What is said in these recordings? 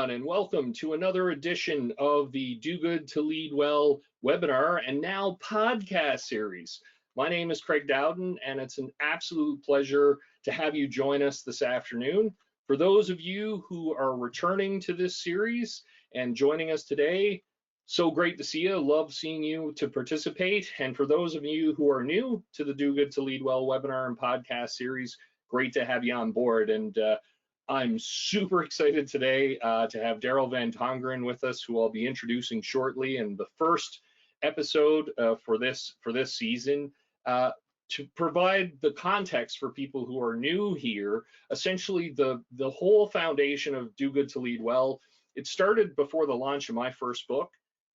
everyone, and welcome to another edition of the Do Good to Lead Well webinar and now podcast series. My name is Craig Dowden, and it's an absolute pleasure to have you join us this afternoon. For those of you who are returning to this series and joining us today, so great to see you. Love seeing you to participate. And for those of you who are new to the Do Good to Lead Well webinar and podcast series, great to have you on board. And I'm super excited today to have Daryl Van Tongeren with us, who I'll be introducing shortly in the first episode for this season, to provide the context for people who are new here. Essentially, the whole foundation of Do Good to Lead Well, it started before the launch of my first book,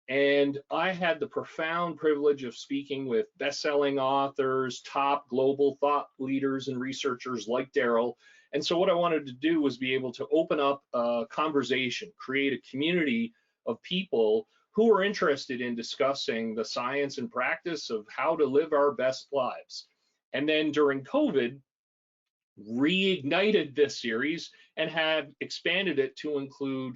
and I had the profound privilege of speaking with best-selling authors, top global thought leaders and researchers like Daryl. And so what I wanted to do was be able to open up a conversation, create a community of people who are interested in discussing the science and practice of how to live our best lives. And then during COVID, reignited this series and have expanded it to include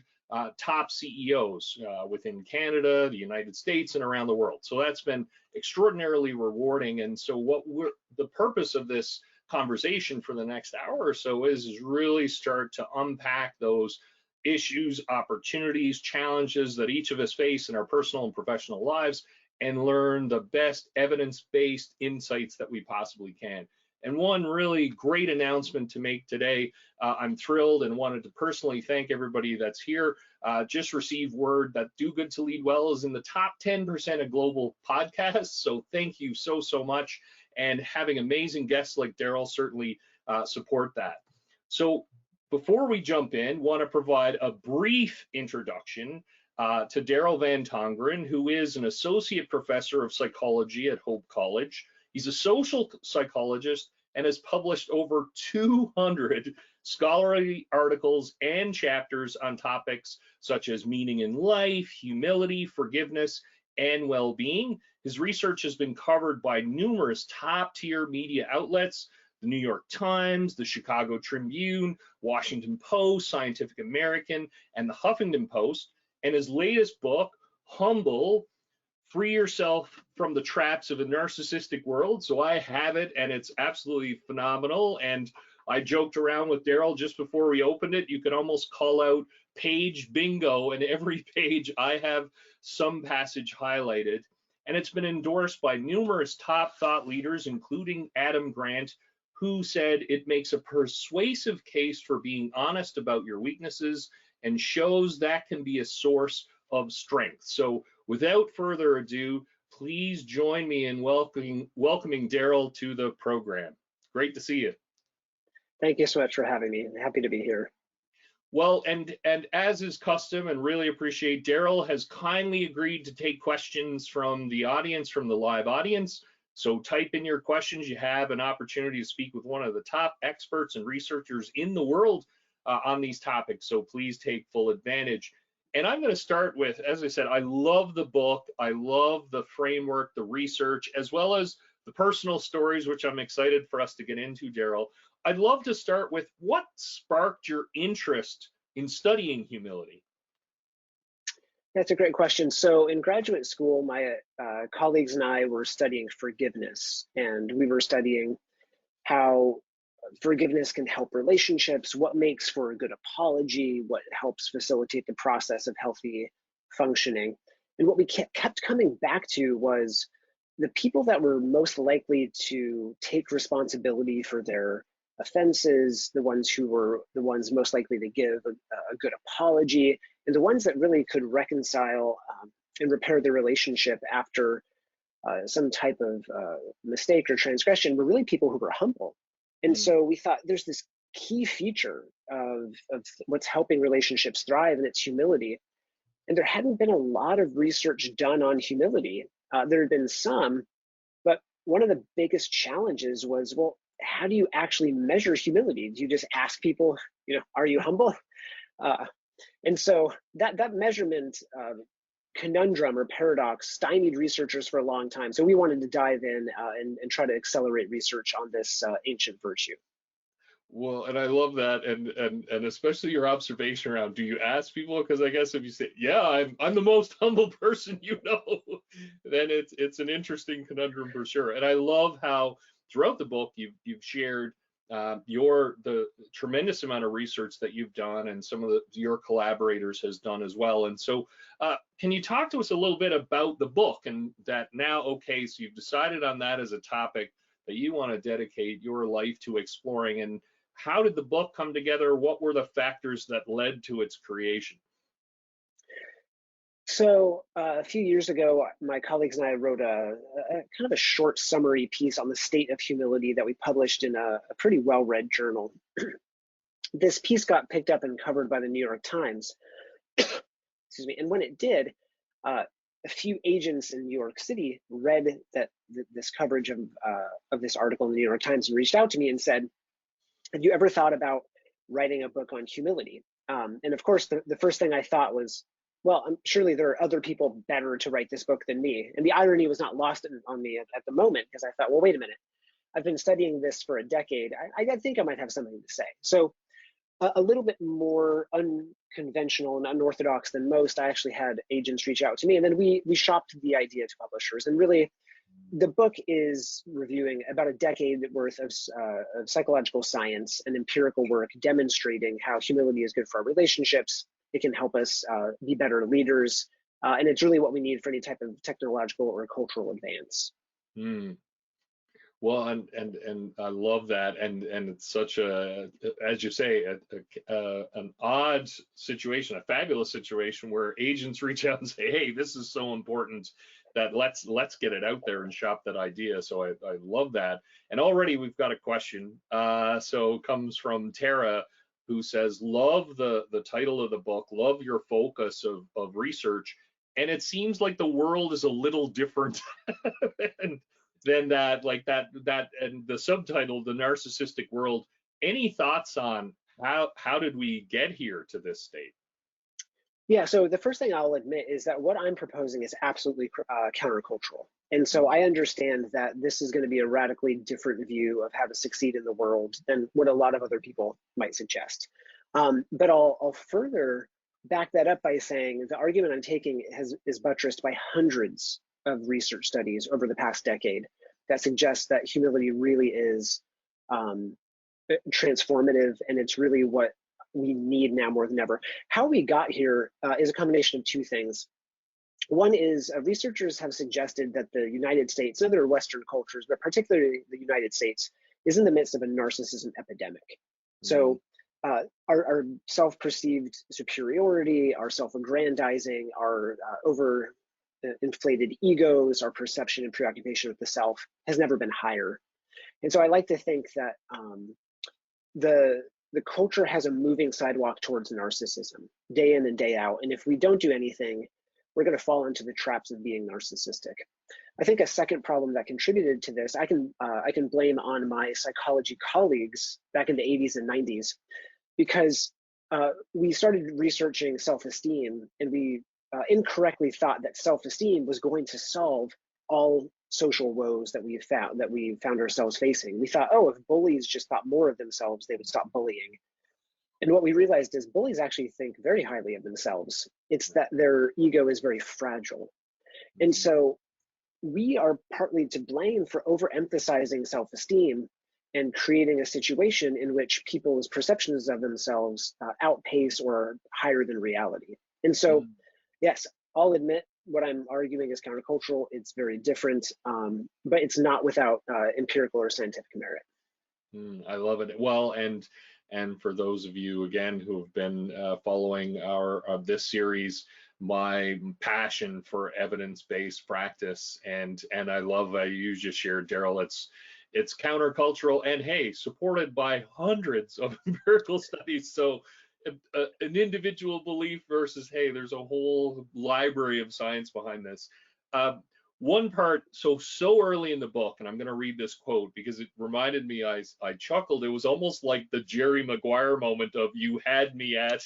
top CEOs within Canada, the United States, and around the world. So that's been extraordinarily rewarding. And so the purpose of this conversation for the next hour or so is really start to unpack those issues, opportunities, challenges that each of us face in our personal and professional lives, and learn the best evidence-based insights that we possibly can. And one really great announcement to make today, I'm thrilled and wanted to personally thank everybody that's here. Just received word that Do Good to Lead Well is in the top 10% of global podcasts. So thank you so much. And having amazing guests like Daryl certainly support that. So before we jump in, want to provide a brief introduction to Daryl Van Tongeren, who is an associate professor of psychology at Hope College. He's a social psychologist and has published over 200 scholarly articles and chapters on topics such as meaning in life, humility, forgiveness, and well-being. His research has been covered by numerous top-tier media outlets: the New York Times, the Chicago Tribune, Washington Post, Scientific American, and the Huffington Post. And his latest book, Humble: Free Yourself from the Traps of a Narcissistic World. So I have it, and it's absolutely phenomenal. And I joked around with Daryl just before we opened it. You could almost call out page bingo, and every page I have some passage highlighted. And it's been endorsed by numerous top thought leaders, including Adam Grant, who said it makes a persuasive case for being honest about your weaknesses and shows that can be a source of strength. So without further ado, please join me in welcoming Daryl to the program. Great to see you. Thank you so much for having me. I'm happy to be here. Well, and as is custom, and really appreciate, Daryl has kindly agreed to take questions from the audience, from the live audience. So type in your questions. You have an opportunity to speak with one of the top experts and researchers in the world on these topics. So please take full advantage. And I'm going to start with, as I said, I love the book. I love the framework, the research, as well as the personal stories, which I'm excited for us to get into, Daryl. I'd love to start with what sparked your interest in studying humility? That's a great question. So in graduate school, my colleagues and I were studying forgiveness, and we were studying how forgiveness can help relationships, what makes for a good apology, what helps facilitate the process of healthy functioning. And what we kept coming back to was the people that were most likely to take responsibility for their offenses, the ones who were the ones most likely to give a good apology, and the ones that really could reconcile and repair their relationship after some type of mistake or transgression were really people who were humble. And so we thought there's this key feature of what's helping relationships thrive, and it's humility. And there hadn't been a lot of research done on humility. There had been some, but one of the biggest challenges was, well, how do you actually measure humility? Do you just ask people, are you humble? And so that measurement conundrum or paradox stymied researchers for a long time. So we wanted to dive in and try to accelerate research on this ancient virtue. Well, and I love that, and especially your observation around, do you ask people? Because I guess if you say, yeah, I'm the most humble person you know, then it's an interesting conundrum for sure. And I love how throughout the book you've shared the tremendous amount of research that you've done, and some of your collaborators has done as well. And so, can you talk to us a little bit about the book, and that now, okay, so you've decided on that as a topic that you want to dedicate your life to exploring, and how did the book come together? What were the factors that led to its creation? So a few years ago, my colleagues and I wrote a kind of a short summary piece on the state of humility that we published in a pretty well-read journal. This piece got picked up and covered by the New York Times. Excuse me. And when it did, a few agents in New York City read this coverage of this article in the New York Times and reached out to me and said, have you ever thought about writing a book on humility? And of course, the first thing I thought was, well, surely there are other people better to write this book than me. And the irony was not lost on me at the moment, because I thought, well, wait a minute. I've been studying this for a decade. I think I might have something to say. So a little bit more unconventional and unorthodox than most, I actually had agents reach out to me, and then we shopped the idea to publishers. And really, the book is reviewing about a decade worth of psychological science and empirical work demonstrating how humility is good for our relationships. It can help us be better leaders, and it's really what we need for any type of technological or cultural advance. Hmm. Well, and I love that, and it's such a, as you say, an odd situation, a fabulous situation where agents reach out and say, hey, this is so important that let's get it out there and shop that idea. So I love that. And already we've got a question. So it comes from Tara, who says, love the title of the book, love your focus of research, and it seems like the world is a little different than that, like that and the subtitle, the narcissistic world. Any thoughts on how did we get here to this state? Yeah, so the first thing I'll admit is that what I'm proposing is absolutely countercultural. And so I understand that this is going to be a radically different view of how to succeed in the world than what a lot of other people might suggest. But I'll further back that up by saying the argument I'm taking is buttressed by hundreds of research studies over the past decade that suggest that humility really is transformative, and it's really what we need now more than ever. How we got here is a combination of two things. One is researchers have suggested that the United States, and other Western cultures, but particularly the United States, is in the midst of a narcissism epidemic. So our self-perceived superiority, our self-aggrandizing, our over-inflated egos, our perception and preoccupation with the self has never been higher. And so I like to think that the culture has a moving sidewalk towards narcissism day in and day out. And if we don't do anything, we're going to fall into the traps of being narcissistic. I think a second problem that contributed to this, I can blame on my psychology colleagues back in the 80s and 90s, because we started researching self-esteem, and we incorrectly thought that self-esteem was going to solve all social woes that we found ourselves facing. We thought, oh, if bullies just thought more of themselves, they would stop bullying. And what we realized is bullies actually think very highly of themselves. It's that their ego is very fragile. And so we are partly to blame for overemphasizing self-esteem and creating a situation in which people's perceptions of themselves outpace or are higher than reality. And so, yes, I'll admit what I'm arguing is countercultural. It's very different, but it's not without empirical or scientific merit. I love it. Well, and for those of you again who have been following our this series, my passion for evidence-based practice, and I love you just shared, Daryl. It's countercultural, and hey, supported by hundreds of empirical studies. So an individual belief versus, hey, there's a whole library of science behind this. One part, so early in the book, and I'm going to read this quote because it reminded me, I chuckled. It was almost like the Jerry Maguire moment of "you had me at,"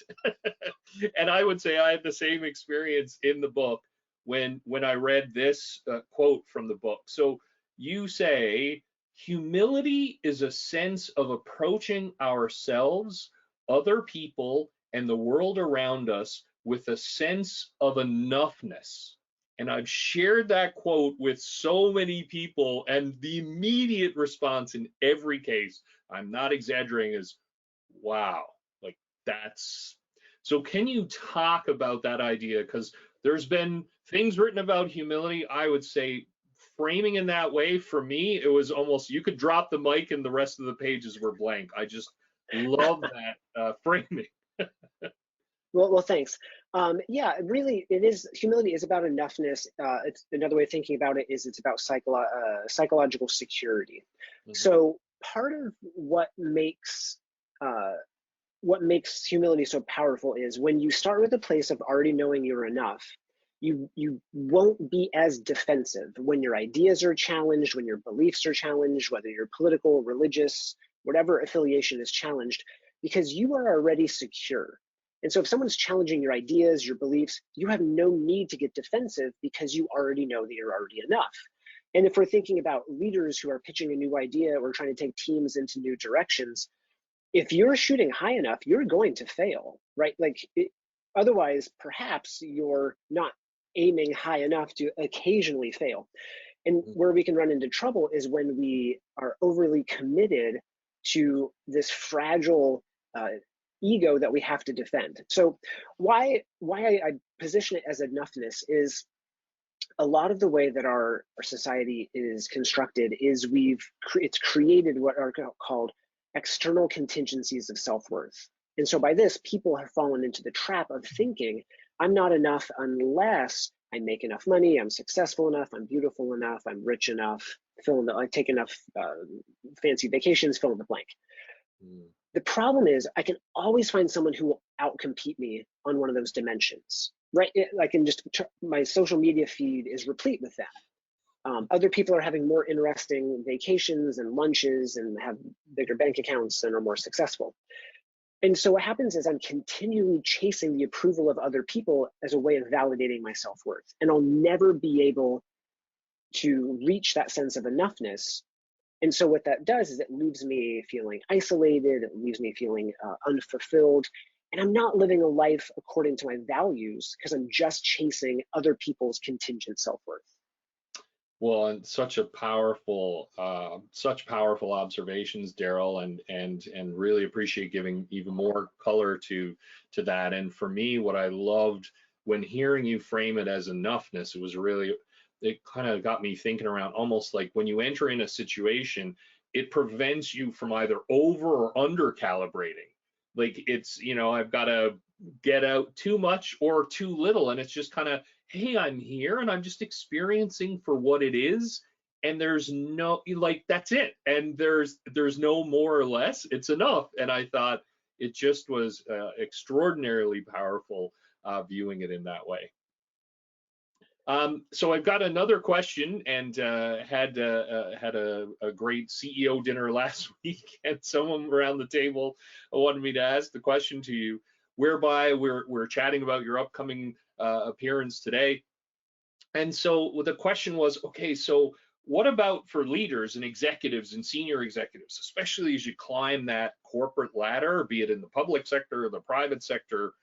and I would say I had the same experience in the book when I read this quote from the book. So you say Humility is a sense of approaching ourselves, other people, and the world around us with a sense of enoughness. And I've shared that quote with so many people, and the immediate response in every case, I'm not exaggerating, is wow, like that's so. Can you talk about that idea? Because there's been things written about humility, I would say, framing in that way, for me, it was almost you could drop the mic and the rest of the pages were blank. I just love that framing. Well, thanks. Yeah, really, it is. Humility is about enoughness. It's another way of thinking about it is it's about psychological security. Mhm. So part of uh, what makes humility so powerful is when you start with a place of already knowing you're enough, you won't be as defensive when your ideas are challenged, when your beliefs are challenged, whether you're political, religious, whatever affiliation is challenged, because you are already secure. And so if someone's challenging your ideas, your beliefs, you have no need to get defensive because you already know that you're already enough. And if we're thinking about leaders who are pitching a new idea or trying to take teams into new directions, if you're shooting high enough, you're going to fail, right? Otherwise, perhaps you're not aiming high enough to occasionally fail. And where we can run into trouble is when we are overly committed to this fragile ego that we have to defend. So why I position it as enoughness is a lot of the way that our society is constructed is it's created what are called external contingencies of self-worth. And so by this, people have fallen into the trap of thinking, I'm not enough unless I make enough money, I'm successful enough, I'm beautiful enough, I'm rich enough, I take enough fancy vacations, fill in the blank. Mm. The problem is I can always find someone who will outcompete me on one of those dimensions, right? I can just, my social media feed is replete with that. Other people are having more interesting vacations and lunches and have bigger bank accounts and are more successful. And so what happens is I'm continually chasing the approval of other people as a way of validating my self-worth. And I'll never be able to reach that sense of enoughness. And so what that does is it leaves me feeling isolated, it leaves me feeling unfulfilled, and I'm not living a life according to my values because I'm just chasing other people's contingent self-worth. Well, and such powerful observations, Daryl, and really appreciate giving even more color to that. And for me, what I loved when hearing you frame it as enoughness, it kind of got me thinking around almost like when you enter in a situation, it prevents you from either over or under calibrating. Like it's, I've got to get out too much or too little, and it's just kind of, hey, I'm here and I'm just experiencing for what it is, and there's no, like, that's it, and there's no more or less, it's enough. And I thought it just was extraordinarily powerful, viewing it in that way. So I've got another question, and had a great CEO dinner last week, and someone around the table wanted me to ask the question to you, whereby we're chatting about your upcoming appearance today. And so the question was, okay, so what about for leaders and executives and senior executives, especially as you climb that corporate ladder, be it in the public sector or the private sector?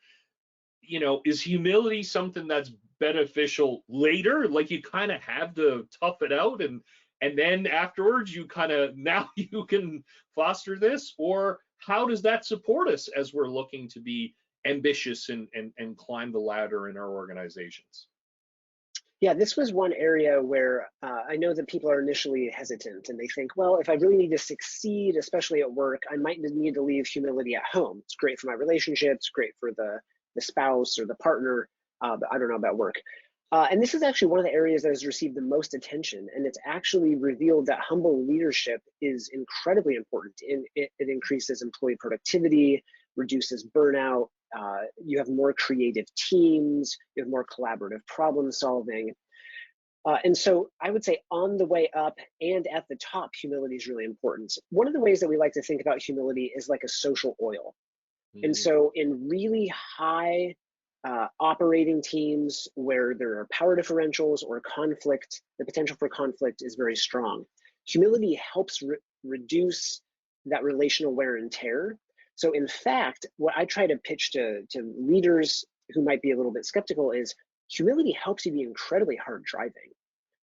Is humility something that's beneficial later? Like you kind of have to tough it out, and then afterwards you kind of now you can foster this, or how does that support us as we're looking to be ambitious and climb the ladder in our organizations? Yeah, this was one area where I know that people are initially hesitant and they think, well, if I really need to succeed, especially at work, I might need to leave humility at home. It's great for my relationships, great for the spouse or the partner, but I don't know about work. And this is actually one of the areas that has received the most attention, and it's actually revealed that humble leadership is incredibly important. It increases employee productivity, reduces burnout, you have more creative teams, you have more collaborative problem solving. And so I would say on the way up and at the top, humility is really important. One of the ways that we like to think about humility is like a social oil. And Mm, so in really high operating teams where there are power differentials or conflict, the potential for conflict is very strong. humility helps reduce that relational wear and tear. So in fact, what I try to pitch to leaders who might be a little bit skeptical is humility helps you be incredibly hard driving.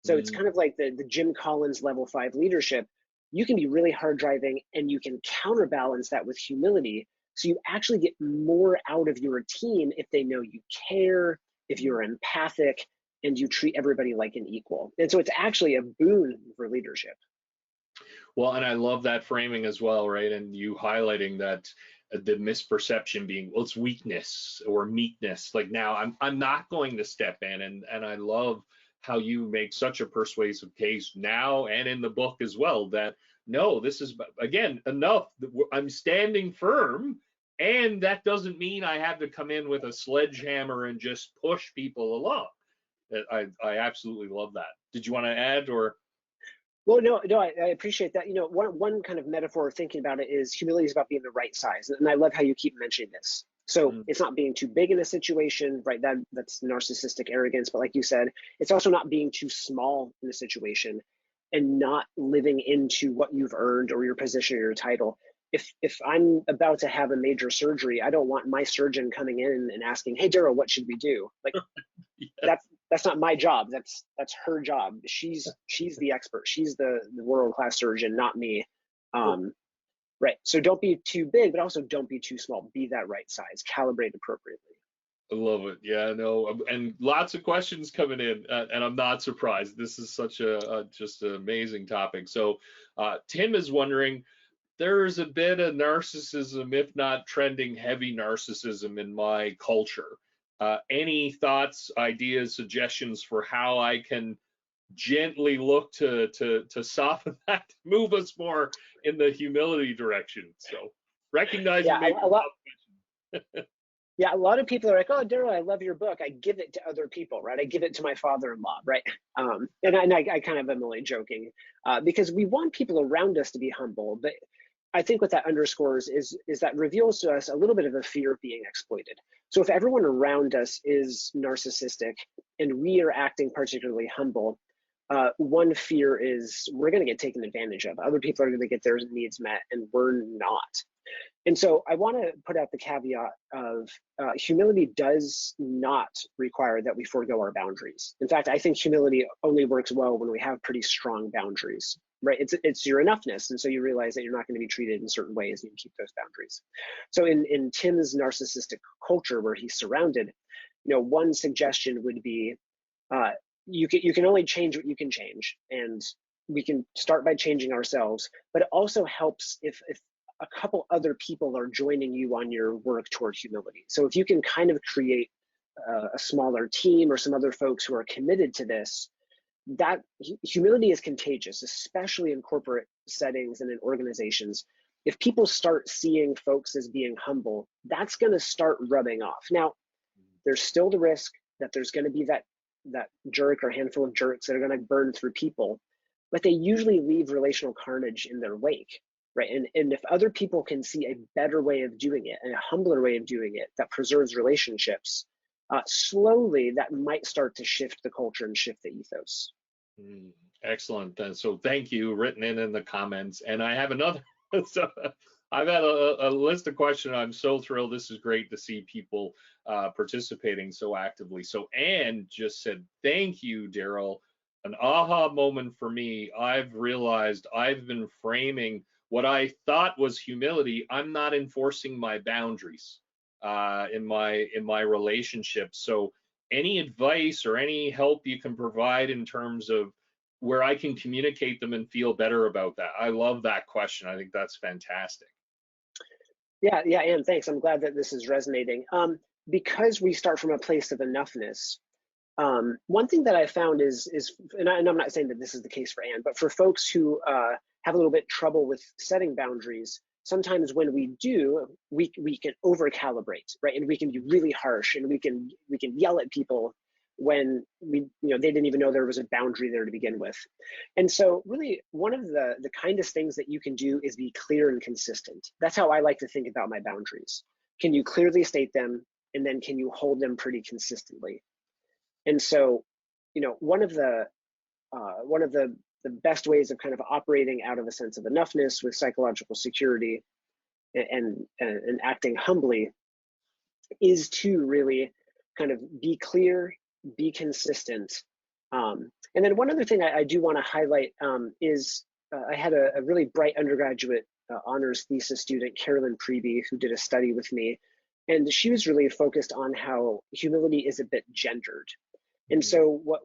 So it's kind of like the Jim Collins level 5 leadership. You can be really hard driving and you can counterbalance that with humility. So you actually get more out of your team if they know you care, if you're empathic, and you treat everybody like an equal. And so it's actually a boon for leadership. Well, and I love that framing as well, right? And you highlighting that the misperception being, well, it's weakness or meekness. Like now I'm not going to step in, and I love how you make such a persuasive case now and in the book as well that no, this is again enough. I'm standing firm, and that doesn't mean I have to come in with a sledgehammer and just push people along. I absolutely love that. Did you want to add or? Well, no, I appreciate that. You know, one kind of metaphor of thinking about it is humility is about being the right size, and I love how you keep mentioning this. So it's not being too big in a situation, right? That's narcissistic arrogance. But like you said, it's also not being too small in a situation and not living into what you've earned or your position or your title. If I'm about to have a major surgery, I don't want my surgeon coming in and asking, "Hey, Daryl, what should we do?" Like Yes. that's not my job. That's her job. She's the expert. She's the world-class surgeon, not me. Right. So don't be too big, but also don't be too small. Be that right size. Calibrate appropriately. I love it. Yeah, no, and lots of questions coming in, and I'm not surprised. This is such a just an amazing topic. So, Tim is wondering, there's a bit of narcissism, if not trending heavy narcissism in my culture. Any thoughts, ideas, suggestions for how I can gently look to soften that, move us more in the humility direction? So recognizing maybe a lot. Yeah, a lot of people are like, "Oh, Daryl, I love your book. I give it to other people, right? I give it to my father-in-law, right?" And I kind of am only joking because we want people around us to be humble, but I think what that underscores is that reveals to us a little bit of a fear of being exploited. So if everyone around us is narcissistic and we are acting particularly humble, one fear is we're going to get taken advantage of. Other people are going to get their needs met, and we're not. And so I want to put out the caveat of humility does not require that we forego our boundaries. In fact, I think humility only works well when we have pretty strong boundaries, right? It's your enoughness. And so you realize that you're not going to be treated in certain ways and you keep those boundaries. So in Tim's narcissistic culture where he's surrounded, one suggestion would be you can only change what you can change. And we can start by changing ourselves, but it also helps if a couple other people are joining you on your work toward humility. So if you can kind of create a smaller team or some other folks who are committed to this, that humility is contagious, especially in corporate settings and in organizations. If people start seeing folks as being humble, that's going to start rubbing off. Now, there's still the risk that there's going to be that jerk or handful of jerks that are going to burn through people, but they usually leave relational carnage in their wake. Right. And if other people can see a better way of doing it and a humbler way of doing it that preserves relationships, slowly that might start to shift the culture and shift the ethos. Excellent. So thank you, written in the comments. And I have another. So I've had a list of questions. I'm so thrilled. This is great to see people participating so actively. So Anne just said, thank you, Daryl. An aha moment for me. I've realized I've been framing what I thought was humility. I'm not enforcing my boundaries in my relationship. So any advice or any help you can provide in terms of where I can communicate them and feel better about that? I love that question. I think that's fantastic. Yeah, Anne, thanks. I'm glad that this is resonating. Because we start from a place of enoughness, one thing that I found is, and I'm not saying that this is the case for Anne, but for folks who have a little bit trouble with setting boundaries, sometimes when we do, we can over calibrate, right? And we can be really harsh, and we can yell at people when they didn't even know there was a boundary there to begin with. And so really one of the kindest things that you can do is be clear and consistent. That's how I like to think about my boundaries. Can you clearly state them, and then can you hold them pretty consistently? And so, one of the the best ways of kind of operating out of a sense of enoughness with psychological security and acting humbly is to really kind of be clear, be consistent. And then one other thing I do want to highlight is I had a really bright undergraduate honors thesis student, Carolyn Preby, who did a study with me. And she was really focused on how humility is a bit gendered. And so what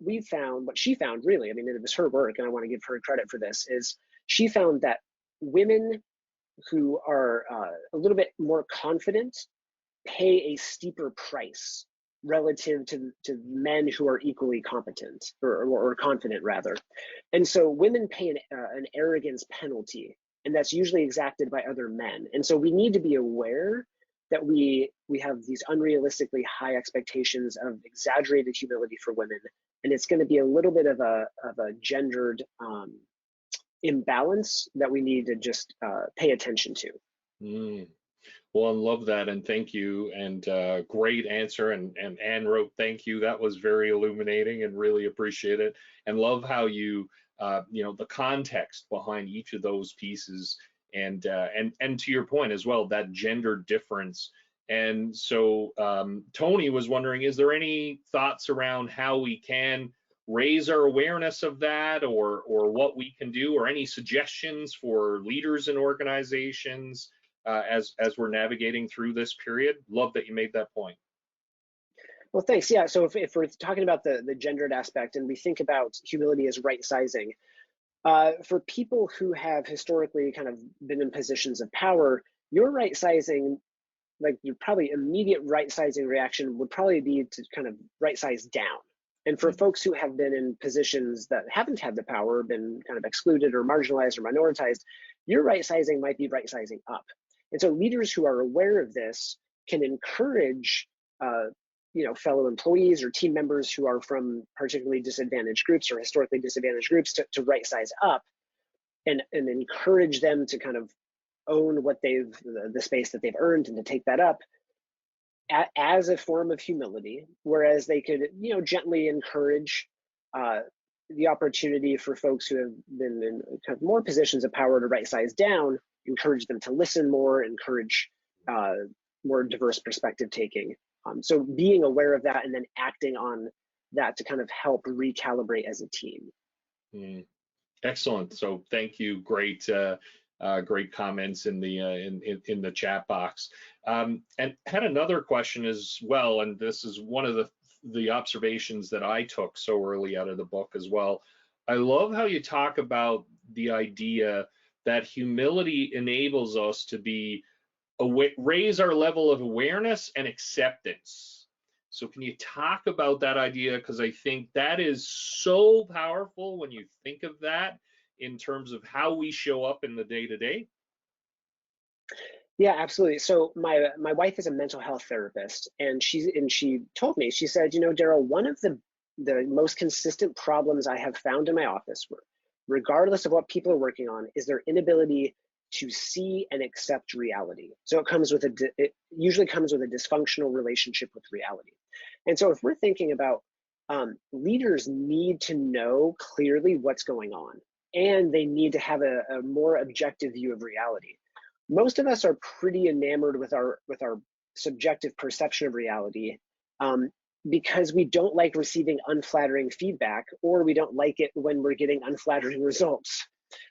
she found really, I mean, it was her work, and I want to give her credit for this, is she found that women who are a little bit more confident pay a steeper price relative to men who are equally competent or confident rather. And so women pay an arrogance penalty, and that's usually exacted by other men. And so we need to be aware that we have these unrealistically high expectations of exaggerated humility for women, and it's going to be a little bit of a gendered imbalance that we need to just pay attention to. Well, I love that, and thank you, and great answer. And Anne wrote, "Thank you." That was very illuminating, and really appreciate it. And love how you, the context behind each of those pieces, and to your point as well, that gender difference. And so Tony was wondering, is there any thoughts around how we can raise our awareness of that, or what we can do, or any suggestions for leaders and organizations as we're navigating through this period? Love that you made that point. Well, thanks. Yeah, so if we're talking about the gendered aspect and we think about humility as right sizing, for people who have historically kind of been in positions of power, your right sizing, like your probably immediate right sizing reaction would probably be to kind of right size down. And for folks who have been in positions that haven't had the power, been kind of excluded or marginalized or minoritized, your right sizing might be right sizing up. And so leaders who are aware of this can encourage fellow employees or team members who are from particularly disadvantaged groups or historically disadvantaged groups to right size up and encourage them to kind of own what the space that they've earned and to take that up as a form of humility, whereas they could, gently encourage the opportunity for folks who have been in kind of more positions of power to right size down, encourage them to listen more, encourage more diverse perspective taking. So being aware of that and then acting on that to kind of help recalibrate as a team. Excellent. So thank you. Great comments in the chat box. And had another question as well, and this is one of the observations that I took so early out of the book as well. I love how you talk about the idea that humility enables us to raise our level of awareness and acceptance. So can you talk about that idea? Because I think that is so powerful when you think of that in terms of how we show up in the day-to-day. Yeah, absolutely. So my wife is a mental health therapist, and she told me, she said, Daryl, one of the most consistent problems I have found in my office, regardless of what people are working on, is their inability to see and accept reality. So it usually comes with a dysfunctional relationship with reality. And so if we're thinking about leaders need to know clearly what's going on, and they need to have a more objective view of reality. Most of us are pretty enamored with our subjective perception of reality because we don't like receiving unflattering feedback, or we don't like it when we're getting unflattering results.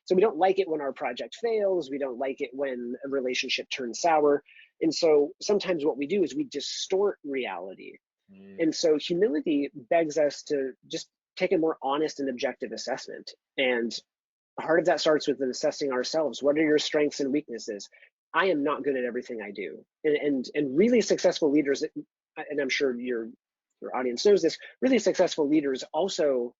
So we don't like it when our project fails. We don't like it when a relationship turns sour. And so sometimes what we do is we distort reality. And so humility begs us to just take a more honest and objective assessment. And part of that starts with assessing ourselves. What are your strengths and weaknesses? I am not good at everything I do. And really successful leaders, and I'm sure your audience knows this, really successful leaders also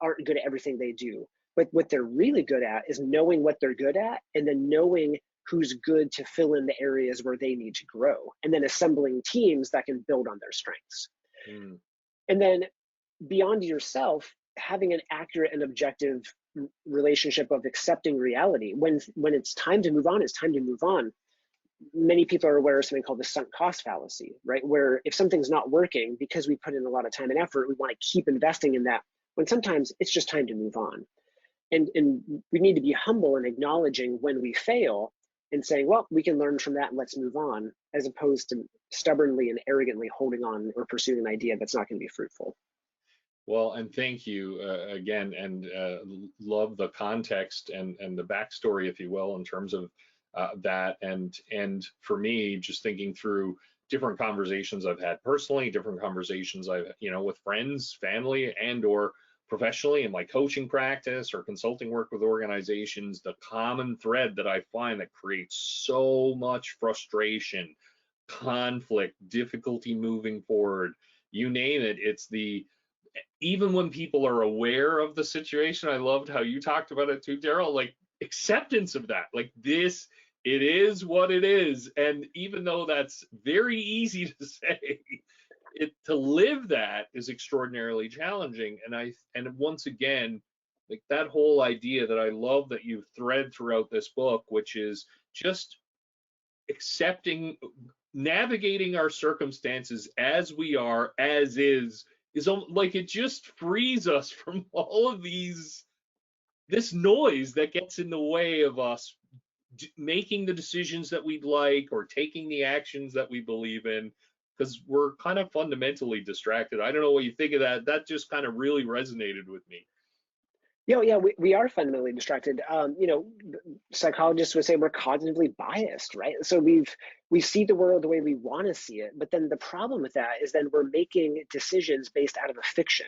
aren't good at everything they do. But what they're really good at is knowing what they're good at, and then knowing who's good to fill in the areas where they need to grow, and then assembling teams that can build on their strengths. And then beyond yourself, having an accurate and objective relationship of accepting reality. When it's time to move on, it's time to move on. Many people are aware of something called the sunk cost fallacy, right? Where if something's not working, because we put in a lot of time and effort, we want to keep investing in that, when sometimes it's just time to move on. And we need to be humble in acknowledging when we fail and saying, well, we can learn from that and let's move on, as opposed to stubbornly and arrogantly holding on or pursuing an idea that's not going to be fruitful. Well, and thank you again, and love the context and the backstory, if you will, in terms of that. And for me, just thinking through different conversations I've had personally, different conversations I've, with friends, family, and or professionally in my coaching practice or consulting work with organizations, the common thread that I find that creates so much frustration, conflict, difficulty moving forward, you name it, it's the even when people are aware of the situation. I loved how you talked about it too, Daryl, like acceptance of that, like this, it is what it is. And even though that's very easy to say, to live that is extraordinarily challenging. And once again, like that whole idea that I love that you thread throughout this book, which is just accepting, navigating our circumstances as we are, as is like, it just frees us from all of this noise that gets in the way of us making the decisions that we'd like or taking the actions that we believe in, because we're kind of fundamentally distracted. I don't know what you think of that. That just kind of really resonated with me. Yeah, we are fundamentally distracted. Psychologists would say we're cognitively biased, right? So we see the world the way we want to see it, but then the problem with that is then we're making decisions based out of a fiction,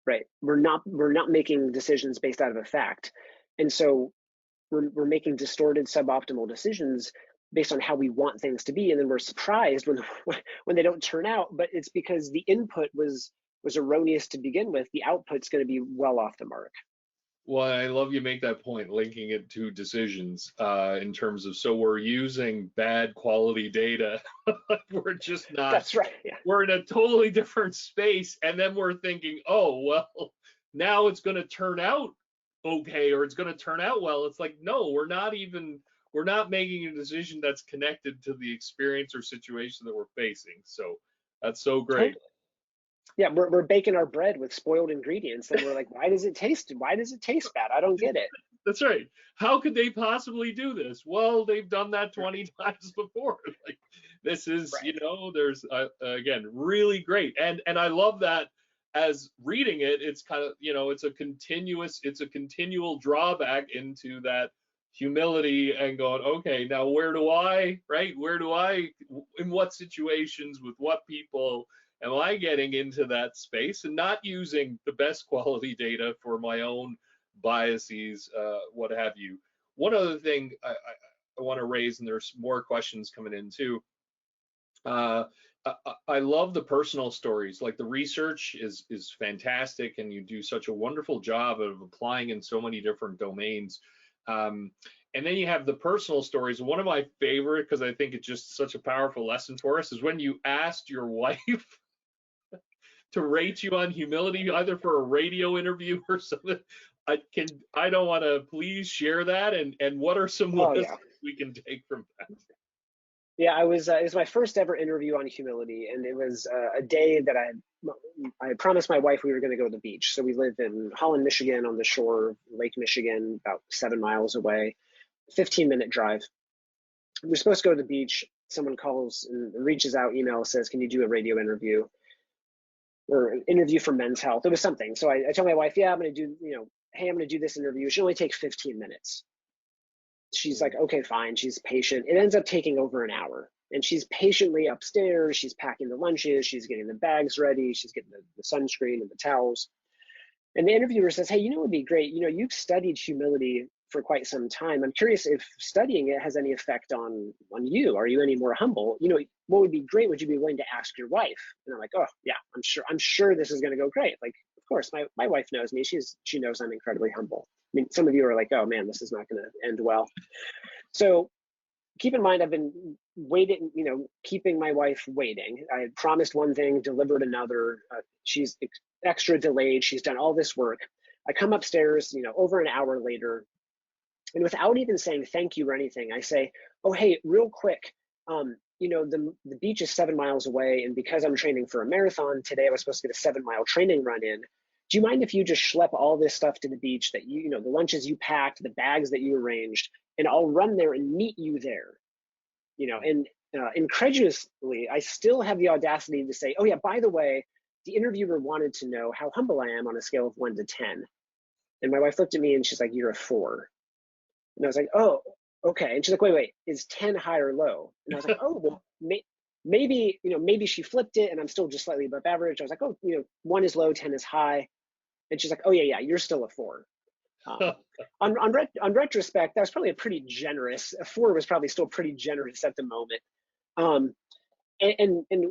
right? We're not making decisions based out of a fact, and so we're making distorted, suboptimal decisions based on how we want things to be, and then we're surprised when they don't turn out. But it's because the input was erroneous to begin with. The output's going to be well off the mark. Well, I love you make that point, linking it to decisions in terms of, so we're using bad quality data. We're just not. That's right. Yeah. We're in a totally different space, and then we're thinking, oh, well, now it's going to turn out okay, or it's going to turn out well. It's like, no, we're not making a decision that's connected to the experience or situation that we're facing. So that's so great. Totally. Yeah, we're baking our bread with spoiled ingredients, and we're like, why does it taste bad? I don't get it. That's right. How could they possibly do this? Well, they've done that 20 times before. Like, this is, right. There's again, really great. And I love that as reading it, it's kind of, it's a continual drawback into that humility and going, okay, now in what situations, with what people am I getting into that space, and not using the best quality data for my own biases, what have you. One other thing I want to raise, and there's more questions coming in too. I love the personal stories. Like, the research is fantastic, and you do such a wonderful job of applying in so many different domains. And then you have the personal stories. One of my favorite, because I think it's just such a powerful lesson for us, is when you asked your wife to rate you on humility, either for a radio interview or something. I don't want to please share that, and what are some lessons we can take from that? Yeah, it was my first ever interview on humility, and it was a day that I promised my wife we were going to go to the beach. So we live in Holland, Michigan, on the shore of Lake Michigan, about 7 miles away, 15-minute drive. We were supposed to go to the beach. Someone calls and reaches out, email, says, can you do a radio interview or an interview for Men's Health? It was something. So I told my wife, yeah, I'm going to do, hey, I'm going to do this interview. It should only take 15 minutes. She's like, okay, fine. She's patient. It ends up taking over an hour. And she's patiently upstairs. She's packing the lunches. She's getting the bags ready. She's getting the sunscreen and the towels. And the interviewer says, hey, it would be great. You've studied humility for quite some time. I'm curious if studying it has any effect on you. Are you any more humble? What would be great? Would you be willing to ask your wife? And I'm like, oh yeah, I'm sure this is going to go great. Like, of course, my wife knows me. She knows I'm incredibly humble. I mean, some of you are like, oh man, this is not going to end well. So keep in mind, I've been waiting, keeping my wife waiting. I had promised one thing, delivered another. She's extra delayed. She's done all this work. I come upstairs, over an hour later, and without even saying thank you or anything, I say, oh, hey, real quick, the beach is 7 miles away, and because I'm training for a marathon today, I was supposed to get a 7-mile training run in. do you mind if you just schlep all this stuff to the beach that you know, the lunches you packed, the bags that you arranged, and I'll run there and meet you there, you know? And incredulously, I still have the audacity to say, oh yeah, by the way, the interviewer wanted to know how humble I am on a scale of 1 to 10. And my wife looked at me and she's like, you're a 4. And I was like, oh, okay. And she's like, wait, is 10 high or low? And I was like, oh, well, maybe, you know, maybe she flipped it and I'm still just slightly above average. I was like, oh, you know, 1 is low, 10 is high. And she's like, oh yeah, you're still a 4. On retrospect, that was probably a pretty generous. A 4 was probably still pretty generous at the moment. And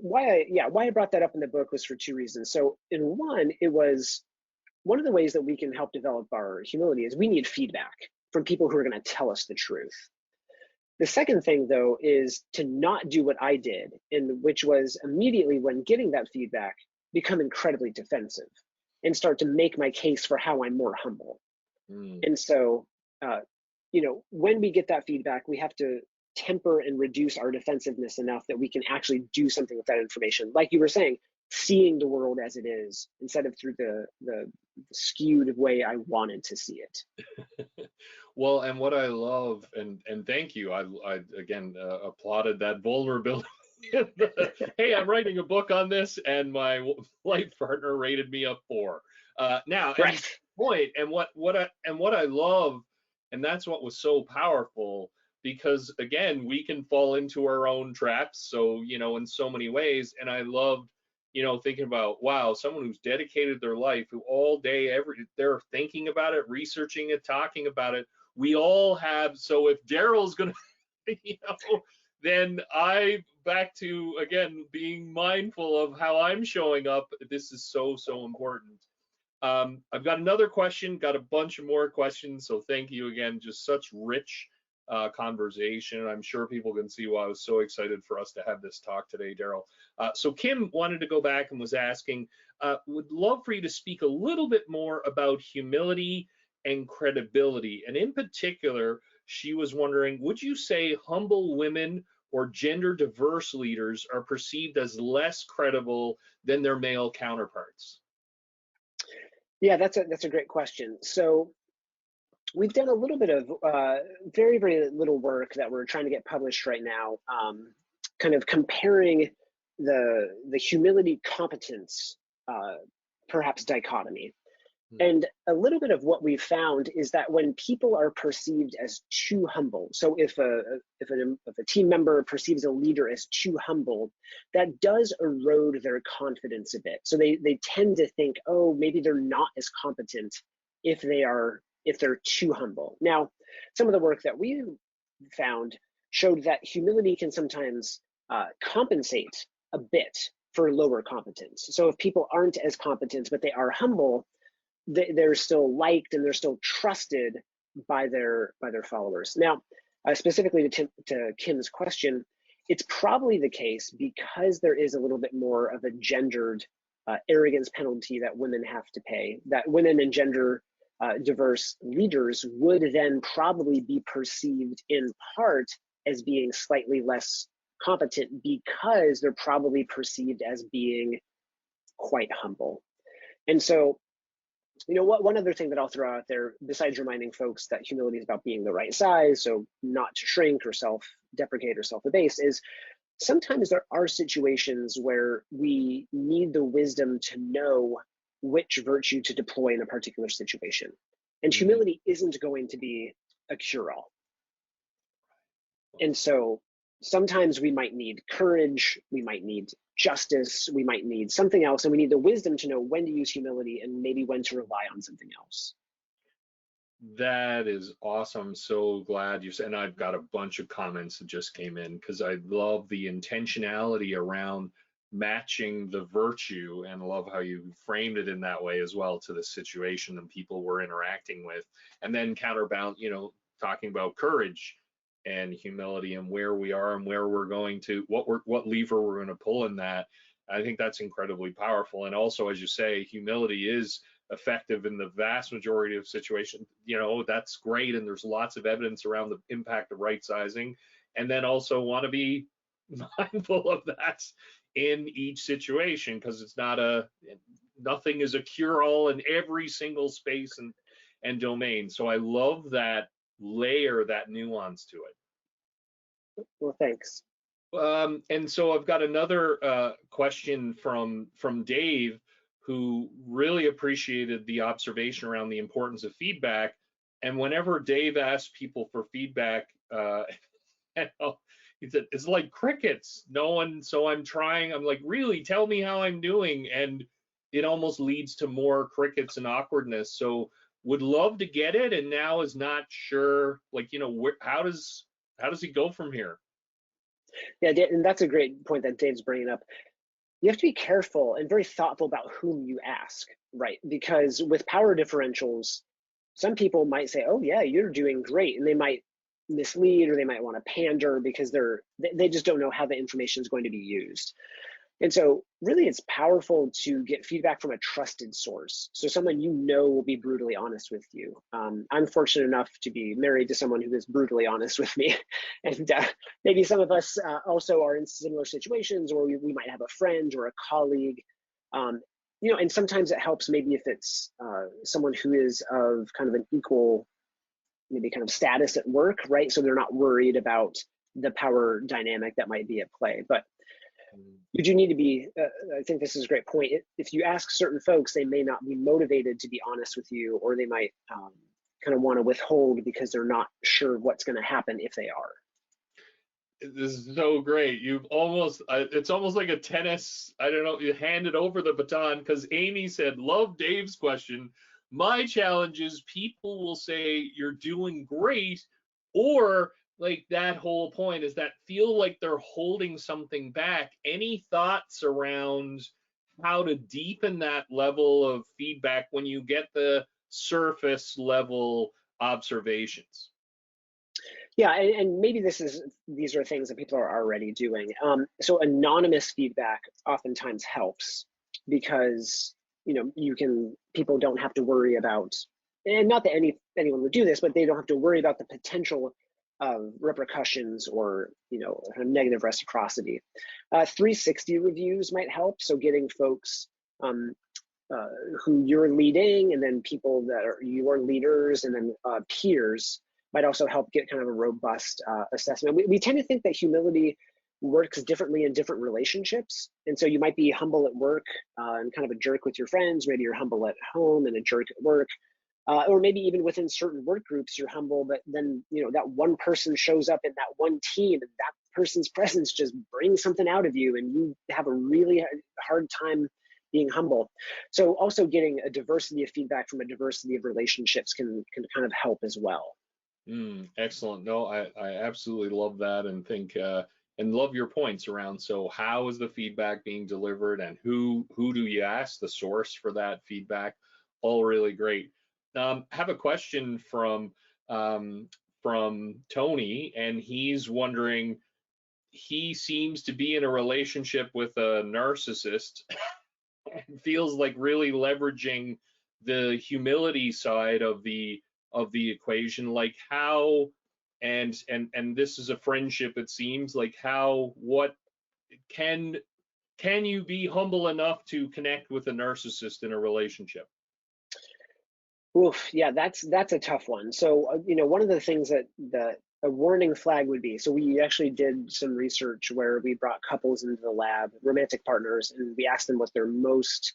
why I brought that up in the book was for 2 reasons. So in one, it was one of the ways that we can help develop our humility is we need feedback from people who are going to tell us the truth. The second thing, though, is to not do what I did, which was immediately when getting that feedback, become incredibly defensive and start to make my case for how I'm more humble. And so, you know, when we get that feedback, we have to temper and reduce our defensiveness enough that we can actually do something with that information. Like you were saying, seeing the world as it is instead of through the skewed way I wanted to see it. Well, and what I love, and thank you, I again applauded that vulnerability. Hey, I'm writing a book on this, and my life partner rated me a 4. Now, Right. point, and what I love, and that's what was so powerful, because again, we can fall into our own traps. So, you know, in so many ways, and I loved, you know, thinking about, wow, someone who's dedicated their life, who all day, they're thinking about it, researching it, talking about it. We all have. So if Daryl's gonna, you know, then back to again being mindful of how I'm showing up. This is so important. I've got another question, got a bunch of more questions, so thank you again. Just such rich conversation. I'm sure people can see why I was so excited for us to have this talk today, Daryl. So Kim wanted to go back and was asking, would love for you to speak a little bit more about humility and credibility. And in particular, she was wondering, would you say humble women or gender diverse leaders are perceived as less credible than their male counterparts? Yeah, that's a great question. So we've done a little bit of very little work that we're trying to get published right now, kind of comparing the humility competence perhaps dichotomy. And a little bit of what we've found is that when people are perceived as too humble, so if a team member perceives a leader as too humble, that does erode their confidence a bit. So they tend to think, oh, maybe they're not as competent if they're too humble. Now, some of the work that we found showed that humility can sometimes compensate a bit for lower competence. So if people aren't as competent, but they are humble, they're still liked and they're still trusted by their followers. Now, specifically to Kim's question, it's probably the case because there is a little bit more of a gendered arrogance penalty that women have to pay, that women and gender diverse leaders would then probably be perceived in part as being slightly less competent because they're probably perceived as being quite humble. And so, you know, one other thing that I'll throw out there, besides reminding folks that humility is about being the right size, so not to shrink or self-deprecate or self-abase, is sometimes there are situations where we need the wisdom to know which virtue to deploy in a particular situation. And humility isn't going to be a cure-all. And so sometimes we might need courage, we might need justice, we might need something else, and we need the wisdom to know when to use humility and maybe when to rely on something else. That is awesome. So glad you said, and I've got a bunch of comments that just came in because I love the intentionality around matching the virtue, and love how you framed it in that way as well to the situation and people we're interacting with, and then counterbalance, you know, talking about courage and humility and where we are and where we're going to, what lever we're going to pull in that. I think that's incredibly powerful. And also, as you say, humility is effective in the vast majority of situations. You know, that's great, and there's lots of evidence around the impact of right sizing, and then also want to be mindful of that in each situation, because it's not nothing is a cure-all in every single space and domain. So I love that layer, that nuance to it. Well, thanks. And so I've got another question from Dave, who really appreciated the observation around the importance of feedback. And whenever Dave asks people for feedback, you know, he said, it's like crickets. No one, so I'm trying, I'm like, really, tell me how I'm doing. And it almost leads to more crickets and awkwardness. So would love to get it, and now is not sure, like, you know, how does he go from here? Yeah, and that's a great point that Dave's bringing up. You have to be careful and very thoughtful about whom you ask, right? Because with power differentials, some people might say, oh yeah, you're doing great, and they might mislead, or they might want to pander because they just don't know how the information is going to be used. And so really it's powerful to get feedback from a trusted source. So someone you know will be brutally honest with you. I'm fortunate enough to be married to someone who is brutally honest with me. And maybe some of us also are in similar situations, or we might have a friend or a colleague. You know, and sometimes it helps maybe if it's someone who is of kind of an equal, maybe kind of status at work, right? So they're not worried about the power dynamic that might be at play. But you do need to be, I think this is a great point. If you ask certain folks, they may not be motivated to be honest with you, or they might kind of want to withhold because they're not sure what's going to happen if they are. This is so great. You've almost, it's almost like a tennis, I don't know, you handed over the baton, because Amy said, love Dave's question. My challenge is people will say you're doing great, or like that whole point is that feel like they're holding something back. Any thoughts around how to deepen that level of feedback when you get the surface level observations? Yeah, and maybe these are things that people are already doing. So anonymous feedback oftentimes helps, because people don't have to worry about, and not that anyone would do this, but they don't have to worry about the potential repercussions or negative reciprocity. 360 reviews might help. So getting folks who you're leading, and then people that are your leaders, and then peers might also help get kind of a robust assessment. We tend to think that humility works differently in different relationships. And so you might be humble at work and kind of a jerk with your friends. Maybe you're humble at home and a jerk at work. Or maybe even within certain work groups, you're humble, but then that one person shows up in that one team, and that person's presence just brings something out of you, and you have a really hard time being humble. So also getting a diversity of feedback from a diversity of relationships can kind of help as well. Excellent. No, I absolutely love that, and think and love your points around. So how is the feedback being delivered, and who do you ask, the source for that feedback? All really great. Have a question from Tony, and he's wondering, he seems to be in a relationship with a narcissist and feels like really leveraging the humility side of the equation. Like how, and this is a friendship, it seems like, what can you be humble enough to connect with a narcissist in a relationship? Oof, yeah, that's a tough one. So, one of the things that a warning flag would be, so we actually did some research where we brought couples into the lab, romantic partners, and we asked them what their most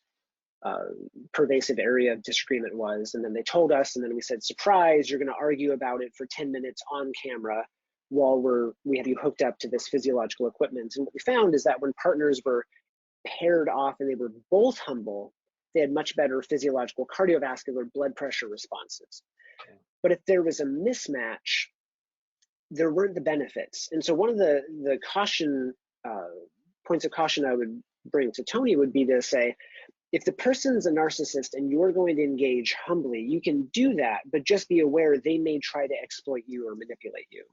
pervasive area of disagreement was. And then they told us, and then we said, surprise, you're going to argue about it for 10 minutes on camera while we have you hooked up to this physiological equipment. And what we found is that when partners were paired off and they were both humble, they had much better physiological cardiovascular blood pressure responses. But if there was a mismatch, there weren't the benefits. And so one of the caution points of caution I would bring to Tony would be to say, if the person's a narcissist and you're going to engage humbly, you can do that, but just be aware they may try to exploit you or manipulate you.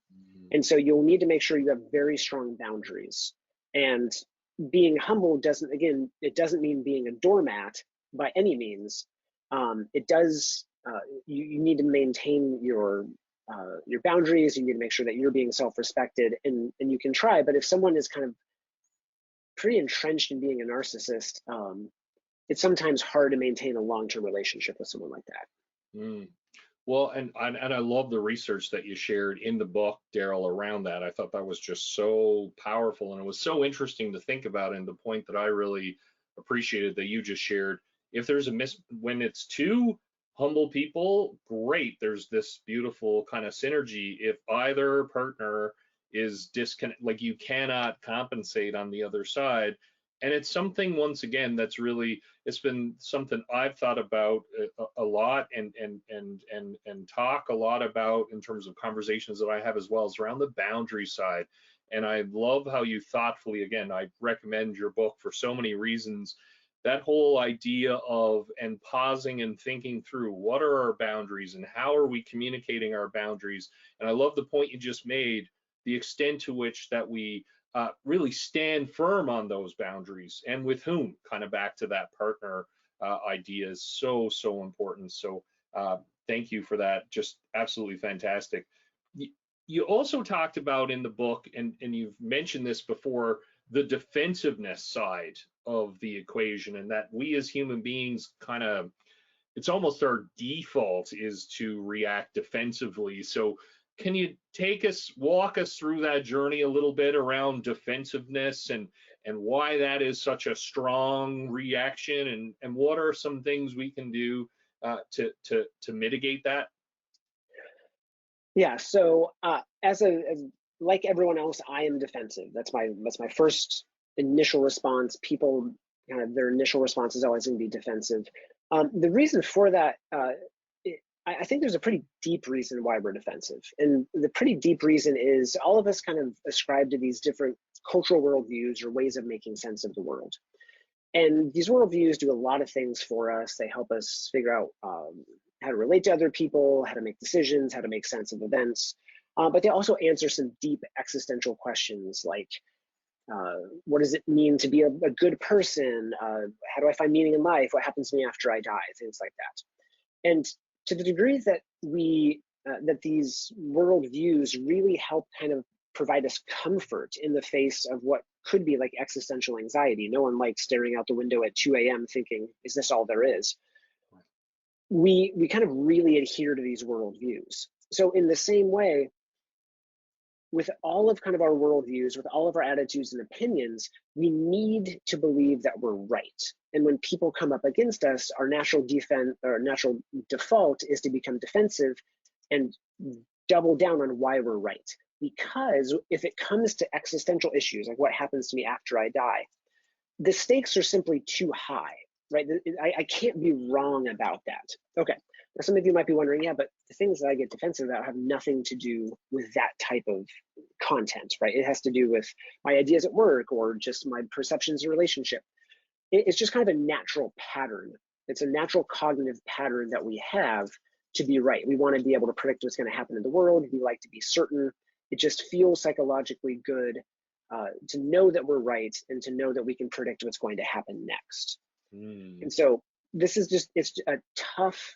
And so you'll need to make sure you have very strong boundaries. And being humble doesn't mean being a doormat by any means. It does, you need to maintain your boundaries. You need to make sure that you're being self-respected, and you can try. But if someone is kind of pretty entrenched in being a narcissist, it's sometimes hard to maintain a long-term relationship with someone like that. Mm. Well, and I love the research that you shared in the book, Daryl, around that. I thought that was just so powerful, and it was so interesting to think about. And the point that I really appreciated that you just shared, if there's when it's two humble people, great. There's this beautiful kind of synergy. If either partner is disconnect, like you cannot compensate on the other side. And it's something, once again, that's really, it's been something I've thought about a lot and talk a lot about in terms of conversations that I have, as well as around the boundary side. And I love how you thoughtfully, again, I recommend your book for so many reasons. That whole idea of and pausing and thinking through what are our boundaries and how are we communicating our boundaries. And I love the point you just made, the extent to which that we really stand firm on those boundaries, and with whom, kind of back to that partner idea, is so, so important. So thank you for that. Just absolutely fantastic. You also talked about in the book, and you've mentioned this before, the defensiveness side of the equation, and that we as human beings kind of, it's almost our default is to react defensively. So can you walk us through that journey a little bit around defensiveness and why that is such a strong reaction, and what are some things we can do to mitigate that? Yeah. So as like everyone else, I am defensive. That's my first initial response. People kind of, their initial response is always going to be defensive. The reason for that, I think there's a pretty deep reason why we're defensive. And the pretty deep reason is all of us kind of ascribe to these different cultural worldviews or ways of making sense of the world. And these worldviews do a lot of things for us. They help us figure out how to relate to other people, how to make decisions, how to make sense of events. But they also answer some deep existential questions like, what does it mean to be a good person? How do I find meaning in life? What happens to me after I die? Things like that. And to the degree that that these worldviews really help kind of provide us comfort in the face of what could be like existential anxiety. No one likes staring out the window at 2 a.m. thinking, is this all there is? We kind of really adhere to these worldviews. So in the same way, with all of kind of our worldviews, with all of our attitudes and opinions, we need to believe that we're right. And when people come up against us, our natural default is to become defensive and double down on why we're right. Because if it comes to existential issues, like what happens to me after I die, the stakes are simply too high, right? I can't be wrong about that. Okay, now some of you might be wondering, yeah, but the things that I get defensive about have nothing to do with that type of content, right? It has to do with my ideas at work or just my perceptions in relationship. It's just kind of a natural pattern. It's a natural cognitive pattern that we have to be right. We want to be able to predict what's going to happen in the world. We like to be certain. It just feels psychologically good to know that we're right and to know that we can predict what's going to happen next. And so this is just, it's a tough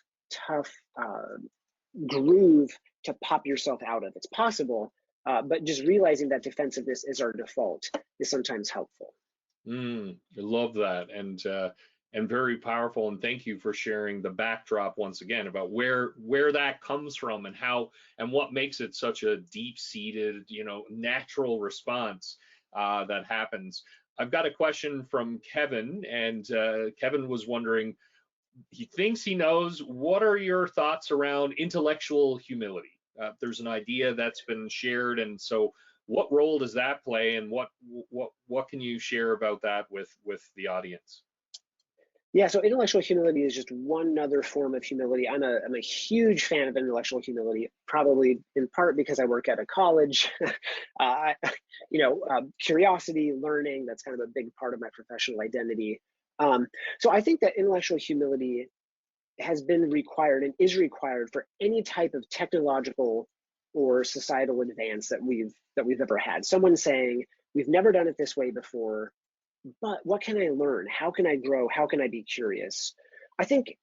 groove to pop yourself out of. It's possible, but just realizing that defensiveness is our default is sometimes helpful. I love that, and very powerful. And thank you for sharing the backdrop once again about where that comes from and how and what makes it such a deep-seated, natural response that happens. I've got a question from Kevin, and Kevin was wondering, he thinks he knows, what are your thoughts around intellectual humility? There's an idea that's been shared, and so what role does that play, and what can you share about that with the audience? Yeah, so intellectual humility is just one other form of humility. I'm a huge fan of intellectual humility, probably in part because I work at a college. Curiosity, learning, that's kind of a big part of my professional identity. So I think that intellectual humility has been required and is required for any type of technological or societal advance that we've ever had. Someone saying, we've never done it this way before, but what can I learn? How can I grow? How can I be curious? I think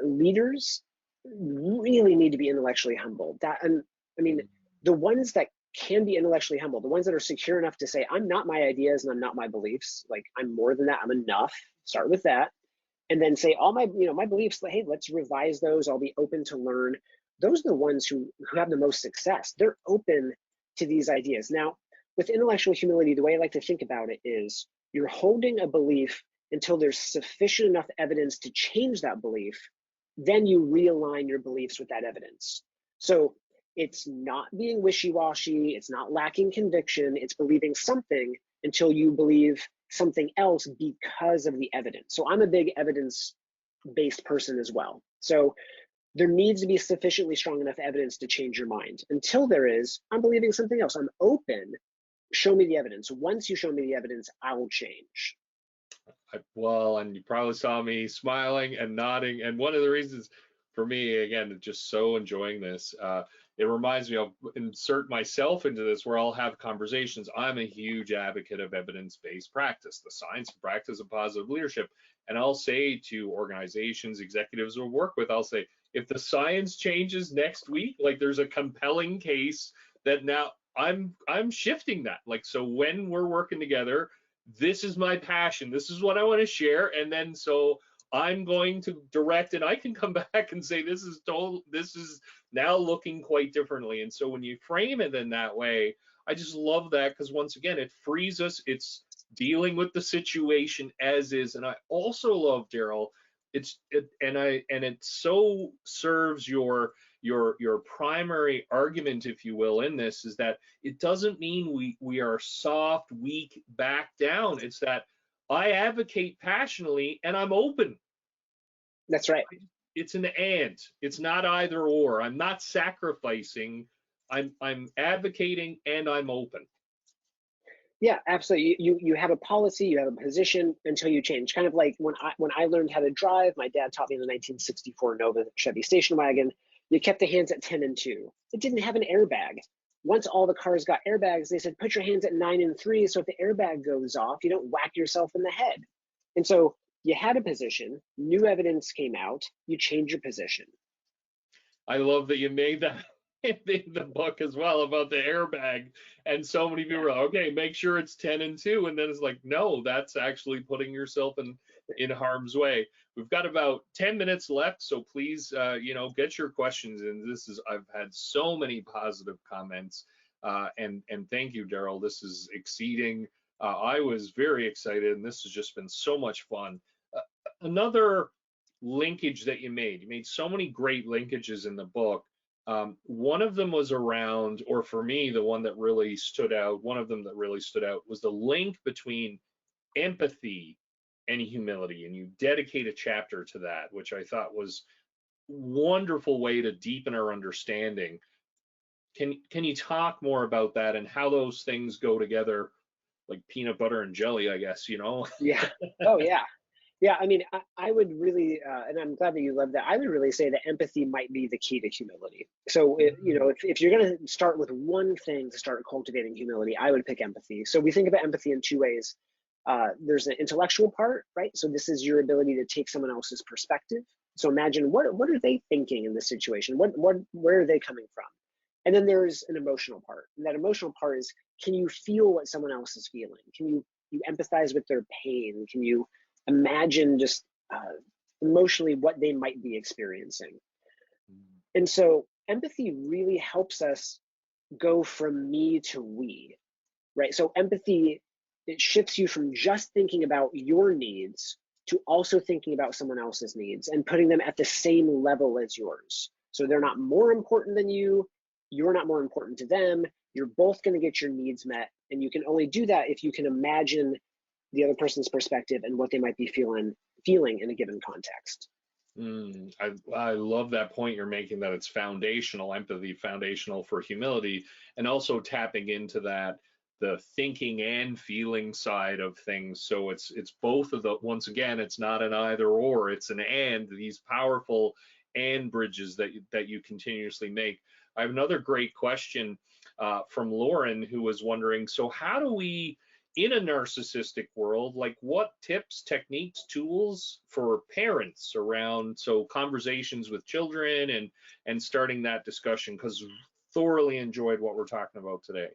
leaders really need to be intellectually humble. The ones that can be intellectually humble, the ones that are secure enough to say, I'm not my ideas and I'm not my beliefs. Like, I'm more than that. I'm enough. Start with that. and then say all my, my beliefs, hey, let's revise those. I'll be open to learn. Those are the ones who have the most success. They're open to these ideas. Now, with intellectual humility, the way I like to think about it is you're holding a belief until there's sufficient enough evidence to change that belief. Then you realign your beliefs with that evidence. So it's not being wishy-washy, it's not lacking conviction, it's believing something until you believe something else because of the evidence. So I'm a big evidence-based person as well. So there needs to be sufficiently strong enough evidence to change your mind. Until there is, I'm believing something else. I'm open. Show me the evidence. Once you show me the evidence, I'll change. Well, and you probably saw me smiling and nodding. And one of the reasons for me, again, just so enjoying this, it reminds me of insert myself into this where I'll have conversations. I'm a huge advocate of evidence-based practice, the science and practice of positive leadership. And I'll say to organizations, executives we'll work with, I'll say, if the science changes next week, like there's a compelling case that now I'm shifting that. Like, so when we're working together, this is my passion. This is what I want to share. And then so I'm going to direct, and I can come back and say, this is now looking quite differently. And so when you frame it in that way, I just love that, because once again, it frees us. It's dealing with the situation as is. And I also love, Daryl, it so serves your primary argument, if you will, in this, is that it doesn't mean we are soft, weak, back down. It's that I advocate passionately and I'm open. That's right. It's an and. It's not either or. I'm not sacrificing. I'm advocating and I'm open. Yeah, absolutely. You have a policy, you have a position until you change. Kind of like when I learned how to drive, my dad taught me in the 1964 Nova Chevy station wagon. You kept the hands at 10 and 2. It didn't have an airbag. Once all the cars got airbags, they said, put your hands at 9 and 3. So if the airbag goes off, you don't whack yourself in the head. And so you had a position, new evidence came out, you change your position. I love that you made that in the book as well about the airbag. And so many people are like, okay, make sure it's 10 and 2. And then it's like, no, that's actually putting yourself in harm's way. We've got about 10 minutes left, so please, get your questions in. I've had so many positive comments, and thank you, Daryl. This is exceeding. I was very excited, and this has just been so much fun. Another linkage that you made so many great linkages in the book. One of them was around, or for me, the one that really stood out, one of them that really stood out was the link between empathy and humility. And you dedicate a chapter to that, which I thought was a wonderful way to deepen our understanding. Can you talk more about that and how those things go together, like peanut butter and jelly, I guess, Yeah. Oh, yeah. Yeah, I mean, I would really, and I'm glad that you love that. I would really say that empathy might be the key to humility. So, if you're going to start with one thing to start cultivating humility, I would pick empathy. So we think about empathy in two ways. There's an intellectual part, right? So this is your ability to take someone else's perspective. So imagine what are they thinking in this situation? Where are they coming from? And then there's an emotional part. And that emotional part is, can you feel what someone else is feeling? Can you empathize with their pain? Can you imagine just emotionally what they might be experiencing? And so empathy really helps us go from me to we, right? So empathy, it shifts you from just thinking about your needs to also thinking about someone else's needs and putting them at the same level as yours. So they're not more important than you, you're not more important to them, you're both going to get your needs met. And you can only do that if you can imagine the other person's perspective and what they might be feeling in a given context. I love that point you're making, that it's foundational, empathy foundational for humility, and also tapping into that, the thinking and feeling side of things. So it's both of the, once again, it's not an either or, it's an and, these powerful and bridges that you continuously make. I have another great question from Lauren, who was wondering, so how do we, in a narcissistic world, like what tips, techniques, tools for parents around, so conversations with children and starting that discussion, because thoroughly enjoyed what we're talking about today.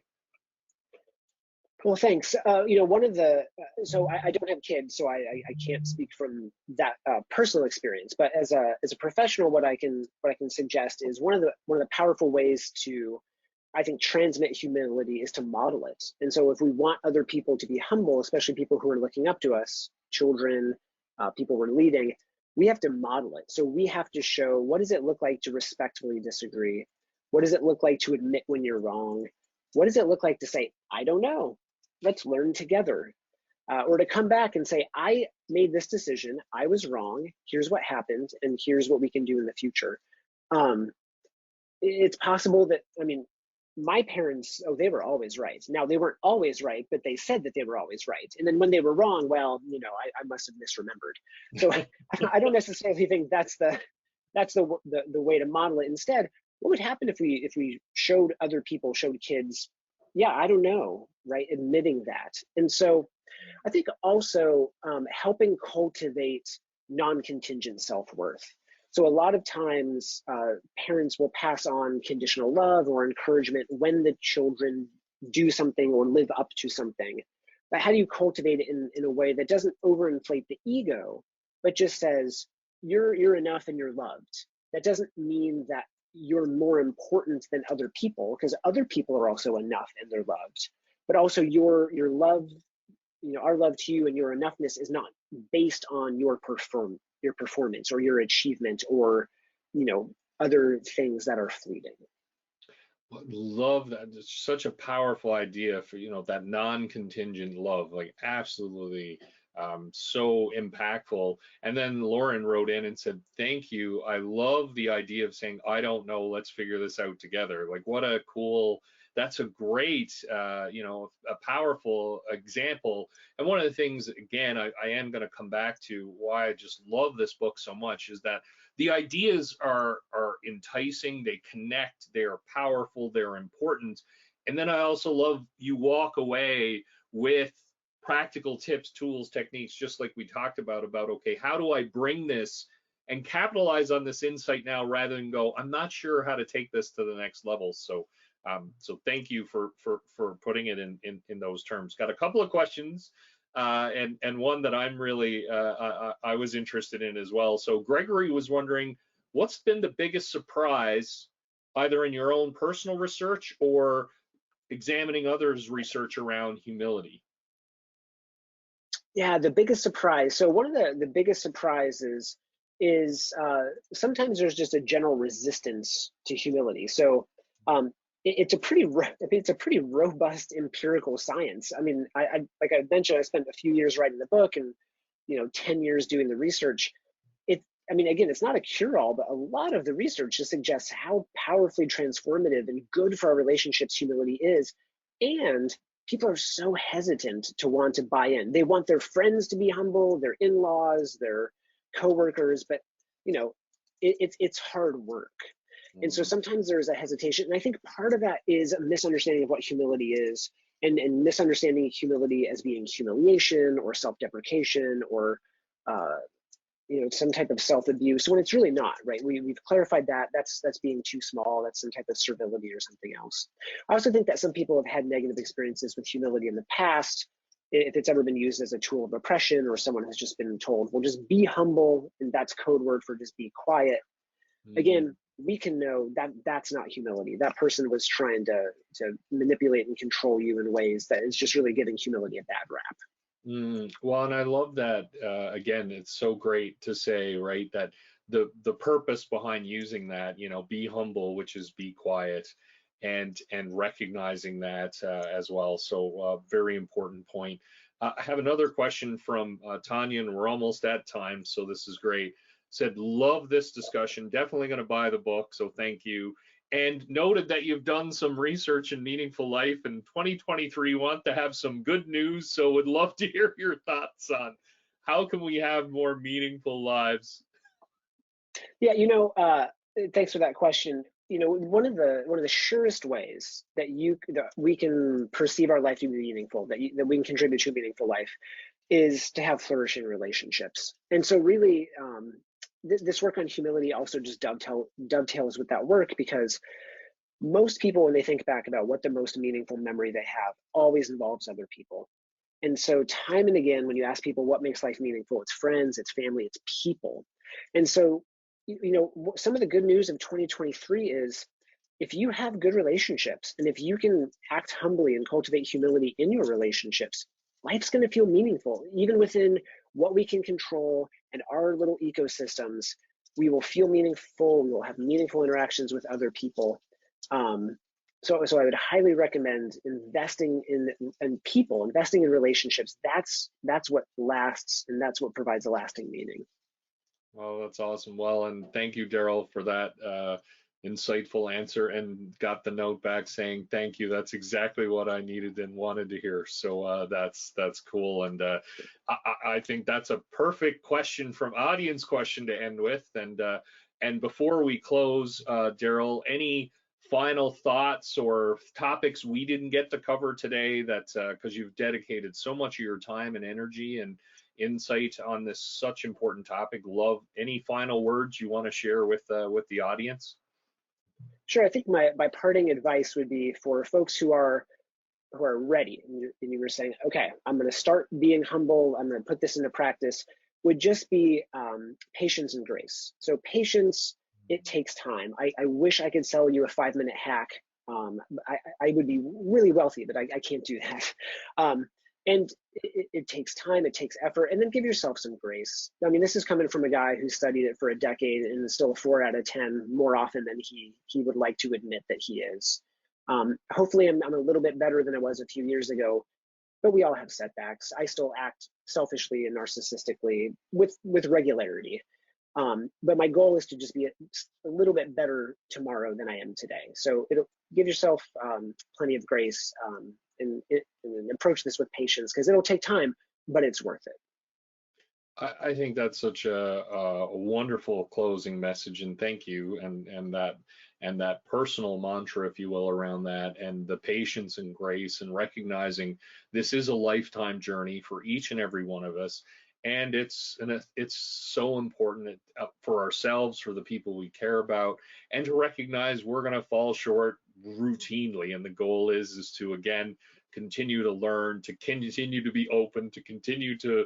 Well, thanks. One of the so I don't have kids, so I can't speak from that personal experience. But as a professional, what I can suggest is one of the powerful ways to, I think, transmit humility is to model it. And so if we want other people to be humble, especially people who are looking up to us, children, people we're leading, we have to model it. So we have to show, what does it look like to respectfully disagree? What does it look like to admit when you're wrong? What does it look like to say, I don't know, let's learn together? Or to come back and say, I made this decision, I was wrong, here's what happened, and here's what we can do in the future. Um, it's possible that, I mean, my parents, oh, they were always right. Now, they weren't always right, but they said that they were always right. And then when they were wrong, well, I must have misremembered. So I don't necessarily think that's the way to model it. Instead, what would happen if we showed other people, showed kids, yeah, I don't know, right? Admitting that. And so I think also helping cultivate non-contingent self-worth. So a lot of times parents will pass on conditional love or encouragement when the children do something or live up to something. But how do you cultivate it in a way that doesn't overinflate the ego, but just says, you're enough and you're loved? That doesn't mean that you're more important than other people, because other people are also enough and they're loved. But also your love, our love to you and your enoughness is not based on your performance or your achievement or other things that are fleeting. Love that. It's such a powerful idea for, that non-contingent love, like absolutely so impactful. And then Lauren wrote in and said, thank you. I love the idea of saying, I don't know, let's figure this out together. Like what a cool, that's a great, a powerful example. And one of the things, again, I am going to come back to why I just love this book so much is that the ideas are enticing, they connect, they're powerful, they're important. And then I also love you walk away with practical tips, tools, techniques, just like we talked about, okay, how do I bring this and capitalize on this insight now rather than go, I'm not sure how to take this to the next level. So thank you for putting it in those terms. Got a couple of questions and one that I'm really I was interested in as well. So Gregory was wondering, what's been the biggest surprise, either in your own personal research or examining others' research around humility? Yeah, the biggest surprise. So one of the biggest surprises is sometimes there's just a general resistance to humility. So it's a pretty robust empirical science. I mean, I like I mentioned, I spent a few years writing the book and 10 years doing the research. I mean, again, it's not a cure-all, but a lot of the research just suggests how powerfully transformative and good for our relationships humility is. And people are so hesitant to want to buy in. They want their friends to be humble, their in-laws, their coworkers, but it's hard work. And so sometimes there's a hesitation. And I think part of that is a misunderstanding of what humility is and misunderstanding humility as being humiliation or self-deprecation or some type of self-abuse when it's really not, right? We've clarified that that's being too small. That's some type of servility or something else. I also think that some people have had negative experiences with humility in the past. If it's ever been used as a tool of oppression, or someone has just been told, well, just be humble, and that's code word for just be quiet. Again, we can know that that's not humility. That person was trying to manipulate and control you in ways that is just really giving humility a bad rap. Well, and I love that. Again, it's so great to say, right, that the purpose behind using that, be humble, which is be quiet, and recognizing that as well. So very important point. I have another question from Tanya, and we're almost at time, so this is great. Said, love this discussion. Definitely going to buy the book, so thank you. And noted that you've done some research in meaningful life in 2023. Want to have some good news, so would love to hear your thoughts on how can we have more meaningful lives. Yeah, thanks for that question. One of the surest ways that we can perceive our life to be meaningful, that we can contribute to a meaningful life, is to have flourishing relationships. And so really, this work on humility also just dovetails with that work, because most people, when they think back about what the most meaningful memory they have, always involves other people. And so time and again, when you ask people what makes life meaningful, it's friends, it's family, it's people. And so, some of the good news of 2023 is if you have good relationships and if you can act humbly and cultivate humility in your relationships, life's going to feel meaningful. Even within what we can control and our little ecosystems, we will feel meaningful. We will have meaningful interactions with other people. So I would highly recommend investing in people, investing in relationships. That's what lasts, and that's what provides a lasting meaning. Well, that's awesome. Well, and thank you, Daryl, for that insightful answer, and got the note back saying thank you. That's exactly what I needed and wanted to hear. So that's cool, and I think that's a perfect question from audience question to end with. And before we close, Daryl, any final thoughts or topics we didn't get to cover today that because you've dedicated so much of your time and energy and insight on this such important topic? Love any final words you want to share with the audience? Sure. I think my parting advice would be for folks who are ready, and you were saying, okay, I'm going to start being humble, I'm going to put this into practice, would just be patience and grace. So patience, it takes time. I wish I could sell you a 5-minute hack. I would be really wealthy, but I can't do that. And it takes time, it takes effort, and then give yourself some grace. I mean, this is coming from a guy who studied it for a decade and is still a 4 out of 10 more often than he would like to admit that he is. Hopefully I'm a little bit better than I was a few years ago, but we all have setbacks. I still act selfishly and narcissistically with regularity. But my goal is to just be a little bit better tomorrow than I am today. So give yourself plenty of grace and approach this with patience, because it'll take time, but it's worth it. I think that's such a wonderful closing message, and thank you, and that personal mantra, if you will, around that, and the patience and grace, and recognizing this is a lifetime journey for each and every one of us, and it's so important for ourselves, for the people we care about, and to recognize we're going to fall short routinely, and the goal is to again continue to learn, to continue to be open, to continue to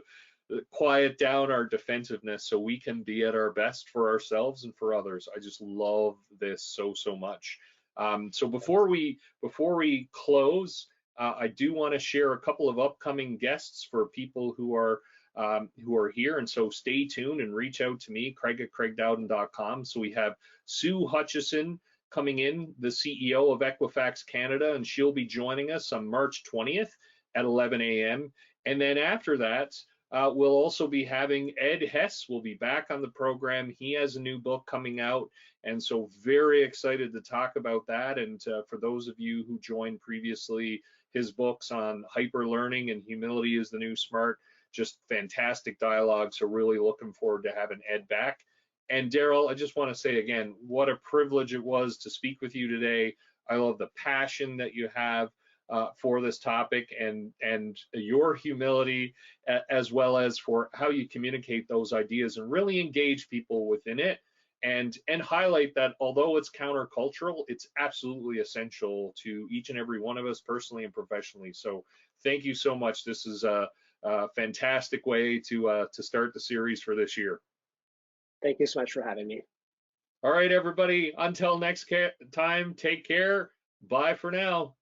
quiet down our defensiveness so we can be at our best for ourselves and for others. I just love this so much. So before we close, I do want to share a couple of upcoming guests for people who are here, and so stay tuned and reach out to me, Craig@CraigDowden.com. So we have Sue Hutchison coming in, the CEO of Equifax Canada, and she'll be joining us on March 20th at 11 a.m. And then after that, we'll also be having Ed Hess will be back on the program. He has a new book coming out, and so very excited to talk about that. And for those of you who joined previously, his books on hyper learning and humility is the new smart, just fantastic dialogue. So really looking forward to having Ed back. And Daryl, I just want to say again, what a privilege it was to speak with you today. I love the passion that you have for this topic, and your humility, as well as for how you communicate those ideas and really engage people within it, and highlight that although it's countercultural, it's absolutely essential to each and every one of us personally and professionally. So thank you so much. This is a fantastic way to start the series for this year. Thank you so much for having me. All right, everybody, until next time, take care. Bye for now.